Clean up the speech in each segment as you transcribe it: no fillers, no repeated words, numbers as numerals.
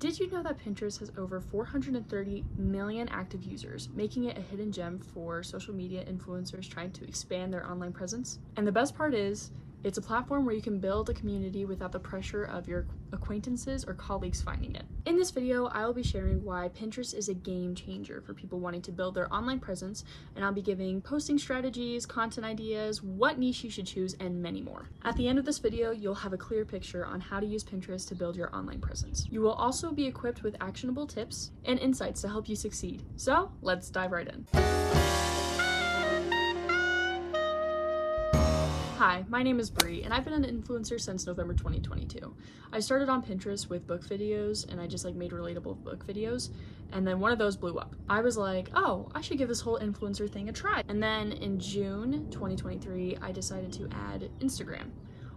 Did you know that Pinterest has over 430 million active users, making it a hidden gem for social media influencers trying to expand their online presence? And the best part is, it's a platform where you can build a community without the pressure of your acquaintances or colleagues finding it. In this video, I will be sharing why Pinterest is a game changer for people wanting to build their online presence, and I'll be giving posting strategies, content ideas, what niche you should choose, and many more. At the end of this video, you'll have a clear picture on how to use Pinterest to build your online presence. You will also be equipped with actionable tips and insights to help you succeed. So let's dive right in. Hi, my name is Bree, and I've been an influencer since November 2022. I started on Pinterest with book videos, and I just made relatable book videos, and then one of those blew up. I was like, oh, I should give this whole influencer thing a try. And then in June 2023, I decided to add Instagram.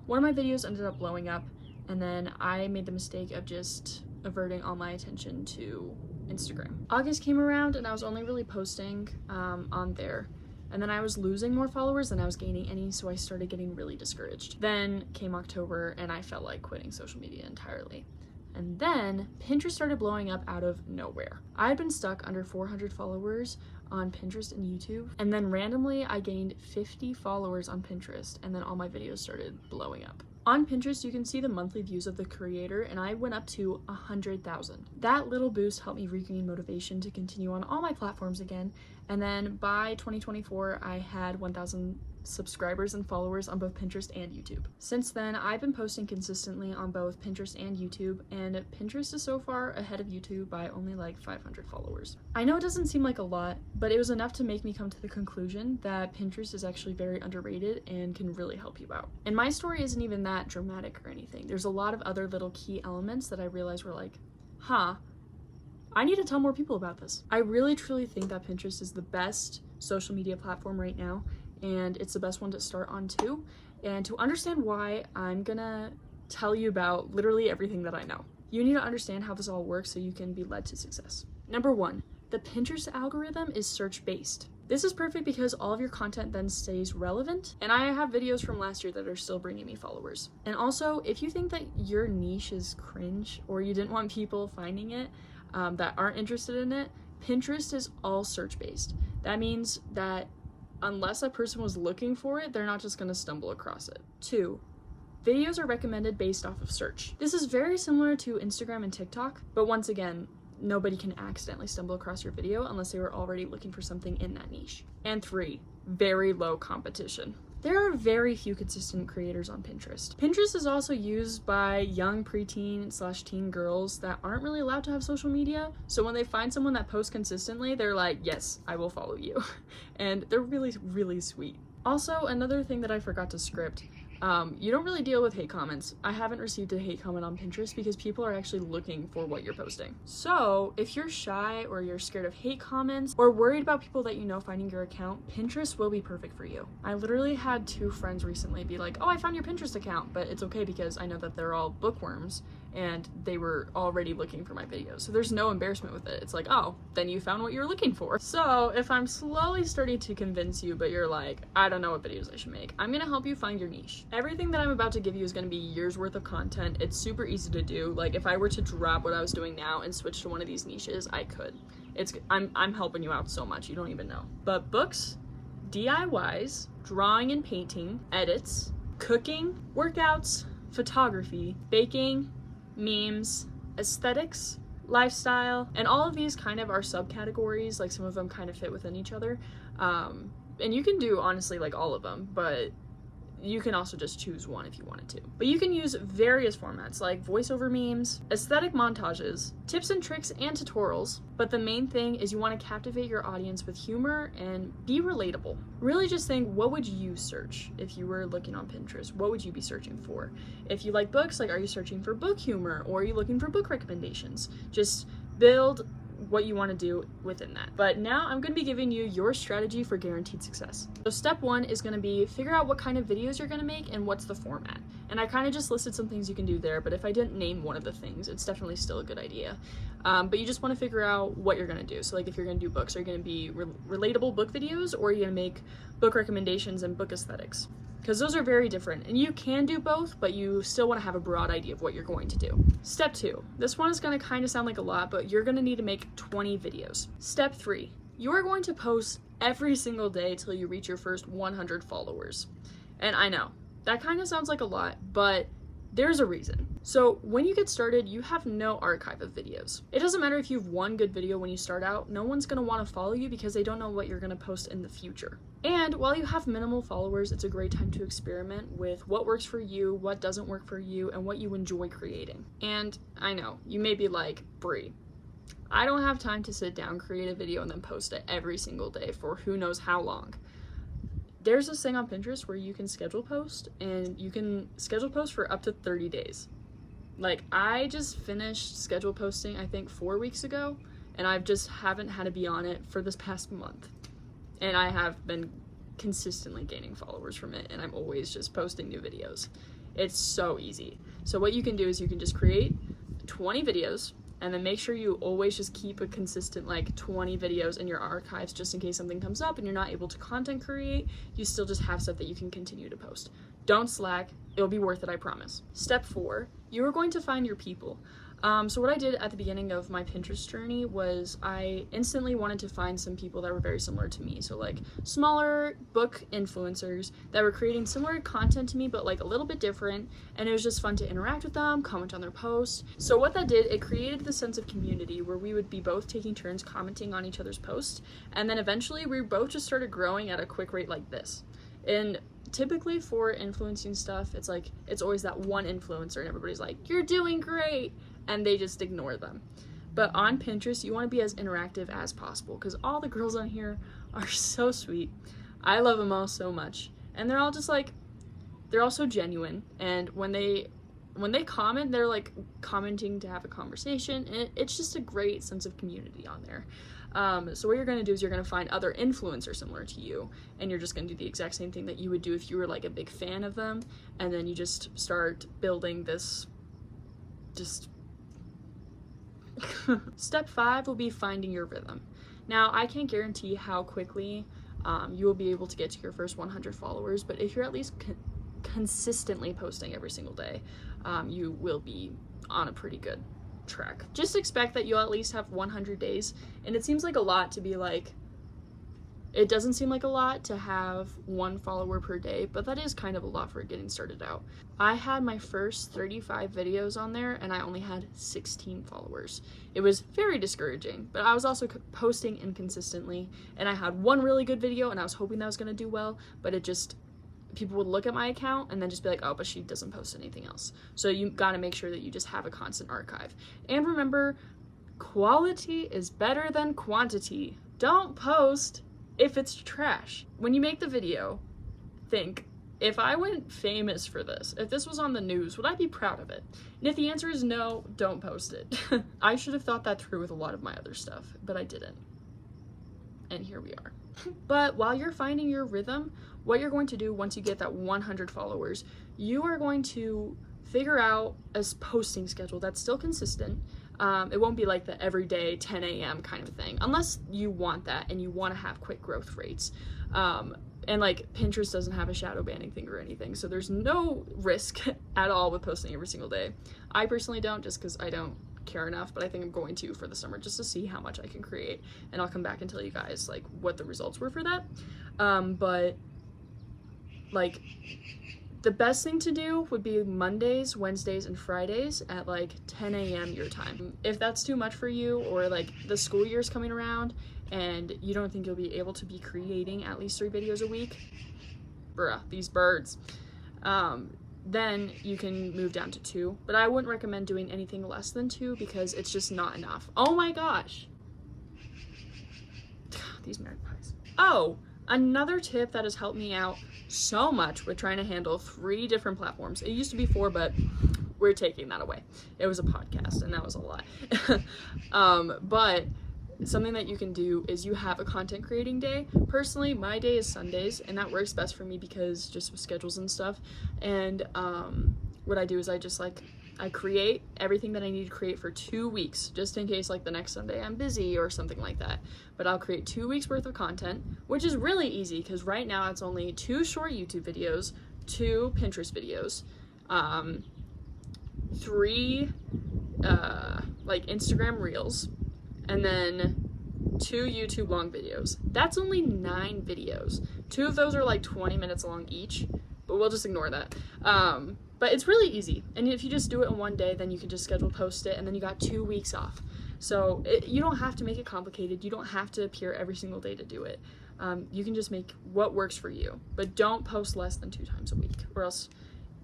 One of my videos ended up blowing up, and then I made the mistake of just averting all my attention to Instagram. August came around, and I was only really posting on there. And then I was losing more followers than I was gaining any, so I started getting really discouraged. Then came October, and I felt like quitting social media entirely. And then Pinterest started blowing up out of nowhere. I had been stuck under 400 followers on Pinterest and YouTube, and then randomly I gained 50 followers on Pinterest, and then all my videos started blowing up. On Pinterest, you can see the monthly views of the creator, and I went up to 100,000. That little boost helped me regain motivation to continue on all my platforms again, and then by 2024, I had 1,000 subscribers and followers on both Pinterest and YouTube. Since then, I've been posting consistently on both Pinterest and YouTube, and Pinterest is so far ahead of YouTube by only 500 followers. I know it doesn't seem like a lot, but it was enough to make me come to the conclusion that Pinterest is actually very underrated and can really help you out. And my story isn't even that dramatic or anything. There's a lot of other little key elements that I realized were I need to tell more people about this. I really truly think that Pinterest is the best social media platform right now, and it's the best one to start on too. And to understand why, I'm gonna tell you about literally everything that I know. You need to understand how this all works so you can be led to success. Number one, the Pinterest algorithm is search-based. This is perfect because all of your content then stays relevant, and I have videos from last year that are still bringing me followers. And also, if you think that your niche is cringe or you didn't want people finding it that aren't interested in it, Pinterest is all search-based. That means that unless a person was looking for it, they're not just going to stumble across it. 2, videos are recommended based off of search. This is very similar to Instagram and TikTok, but once again, nobody can accidentally stumble across your video unless they were already looking for something in that niche. And 3, very low competition. There are very few consistent creators on Pinterest. Pinterest is also used by young preteen/teen girls that aren't really allowed to have social media, so when they find someone that posts consistently, they're like, yes, I will follow you. And they're really, really sweet. Also, another thing that I forgot to script, you don't really deal with hate comments. I haven't received a hate comment on Pinterest because people are actually looking for what you're posting. So if you're shy or you're scared of hate comments or worried about people that you know finding your account, Pinterest will be perfect for you. I literally had 2 friends recently be like, oh, I found your Pinterest account, but it's okay because I know that they're all bookworms and they were already looking for my videos. So there's no embarrassment with it. It's like, oh, then you found what you were looking for. So if I'm slowly starting to convince you, but you're like, I don't know what videos I should make, I'm gonna help you find your niche. Everything that I'm about to give you is gonna be years worth of content. It's super easy to do. If I were to drop what I was doing now and switch to one of these niches, I could. I'm helping you out so much, you don't even know. But books, DIYs, drawing and painting, edits, cooking, workouts, photography, baking, memes, aesthetics, lifestyle, and all of these kind of are subcategories. Some of them kind of fit within each other. And you can do honestly all of them, but you can also just choose one if you wanted to. But you can use various formats like voiceover memes, aesthetic montages, tips and tricks, and tutorials. But the main thing is you want to captivate your audience with humor and be relatable. Really just think, what would you search if you were looking on Pinterest? What would you be searching for? If you like books, are you searching for book humor, or are you looking for book recommendations? Just build what you want to do within that. But now I'm going to be giving you your strategy for guaranteed success. So step 1 is going to be figure out what kind of videos you're going to make and what's the format. And I kind of just listed some things you can do there, but if I didn't name one of the things, it's definitely still a good idea. But you just want to figure out what you're going to do. So if you're going to do books, are you going to be relatable book videos, or are you going to make book recommendations and book aesthetics? because those are very different, and you can do both, but you still want to have a broad idea of what you're going to do. Step 2. This one is going to kind of sound like a lot, but you're going to need to make 20 videos. Step 3. You are going to post every single day till you reach your first 100 followers. And I know, that kind of sounds like a lot, but there's a reason. So when you get started, you have no archive of videos. It doesn't matter if you have one good video when you start out, no one's gonna wanna follow you because they don't know what you're gonna post in the future. And while you have minimal followers, it's a great time to experiment with what works for you, what doesn't work for you, and what you enjoy creating. And I know, you may be like, Brie, I don't have time to sit down, create a video, and then post it every single day for who knows how long. There's this thing on Pinterest where you can schedule post, and you can schedule post for up to 30 days. Like, I just finished schedule posting, I think 4 weeks ago, and I just haven't had to be on it for this past month. And I have been consistently gaining followers from it, and I'm always just posting new videos. It's so easy. So what you can do is you can just create 20 videos, and then make sure you always just keep a consistent 20 videos in your archives, just in case something comes up and you're not able to content create. You still just have stuff that you can continue to post. Don't slack. It'll be worth it, I promise. Step 4, you are going to find your people. So what I did at the beginning of my Pinterest journey was I instantly wanted to find some people that were very similar to me. So smaller book influencers that were creating similar content to me, but a little bit different. And it was just fun to interact with them, comment on their posts. So what that did, it created the sense of community where we would be both taking turns commenting on each other's posts. And then eventually we both just started growing at a quick rate like this. And typically for influencing stuff, it's always that one influencer and everybody's like, you're doing great, and they just ignore them. But on Pinterest, you want to be as interactive as possible because all the girls on here are so sweet. I love them all so much, and they're all just they're all so genuine. And when they comment, they're commenting to have a conversation, and it's just a great sense of community on there. So what you're going to do is you're going to find other influencers similar to you, and you're just going to do the exact same thing that you would do if you were a big fan of them, and then you just start building this Step 5 will be finding your rhythm. Now, I can't guarantee how quickly you will be able to get to your first 100 followers, but if you're at least consistently posting every single day, you will be on a pretty good track. Just expect that you'll at least have 100 days, and it seems like a lot to be it doesn't seem like a lot to have 1 follower per day, but that is kind of a lot for getting started out. I had my first 35 videos on there, and I only had 16 followers. It was very discouraging, but I was also posting inconsistently, and I had 1 really good video, and I was hoping that was going to do well, but people would look at my account and then just be like, oh, but she doesn't post anything else. So you got to make sure that you just have a constant archive. And remember, quality is better than quantity. Don't post if it's trash. When you make the video, think, if I went famous for this, if this was on the news, would I be proud of it? And if the answer is no, don't post it. I should have thought that through with a lot of my other stuff, but I didn't. And here we are. But while you're finding your rhythm, what you're going to do once you get that 100 followers, you are going to figure out a posting schedule that's still consistent. It won't be the everyday 10 a.m. kind of thing, unless you want that and you want to have quick growth rates. And Pinterest doesn't have a shadow banning thing or anything, so there's no risk at all with posting every single day. I personally don't, just because I don't care enough, but I think I'm going to for the summer just to see how much I can create, and I'll come back and tell you guys what the results were for that. But the best thing to do would be Mondays, Wednesdays, and Fridays at 10 a.m. your time. If that's too much for you, or the school year's coming around and you don't think you'll be able to be creating at least 3 videos a week, bruh, these birds, then you can move down to 2. But I wouldn't recommend doing anything less than 2 because it's just not enough. Oh my gosh. These magpies. Oh, another tip that has helped me out so much with trying to handle 3 different platforms. It used to be 4, but we're taking that away. It was a podcast, and that was a lot. But something that you can do is you have a content creating day. Personally, my day is Sundays, and that works best for me because just with schedules and stuff. And what I do is I just I create everything that I need to create for 2 weeks, just in case the next Sunday I'm busy or something like that. But I'll create 2 weeks worth of content, which is really easy because right now it's only 2 short YouTube videos, 2 Pinterest videos, 3 like Instagram reels, and then 2 YouTube long videos. That's only 9 videos. 2 of those are like 20 minutes long each, but we'll just ignore that. But it's really easy, and if you just do it in one day, then you can just schedule post it, and then you got 2 weeks off. So you don't have to make it complicated. You don't have to appear every single day to do it. You can just make what works for you, but don't post less than 2 times a week, or else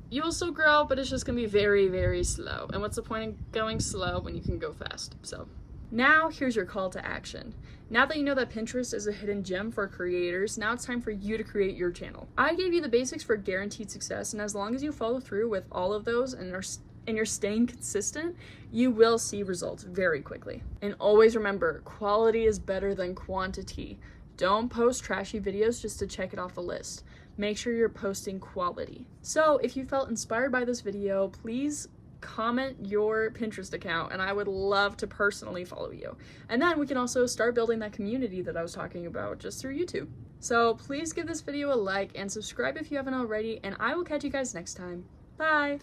you will still grow, but it's just gonna be very, very slow. And what's the point of going slow when you can go fast? So now here's your call to action. Now that you know that Pinterest is a hidden gem for creators, now it's time for you to create your channel. I gave you the basics for guaranteed success, and as long as you follow through with all of those and you're staying consistent, you will see results very quickly. And always remember, quality is better than quantity. Don't post trashy videos just to check it off the list. Make sure you're posting quality. So if you felt inspired by this video, please comment your Pinterest account, and I would love to personally follow you. And then we can also start building that community that I was talking about just through YouTube. So please give this video a like and subscribe if you haven't already, and I will catch you guys next time. Bye!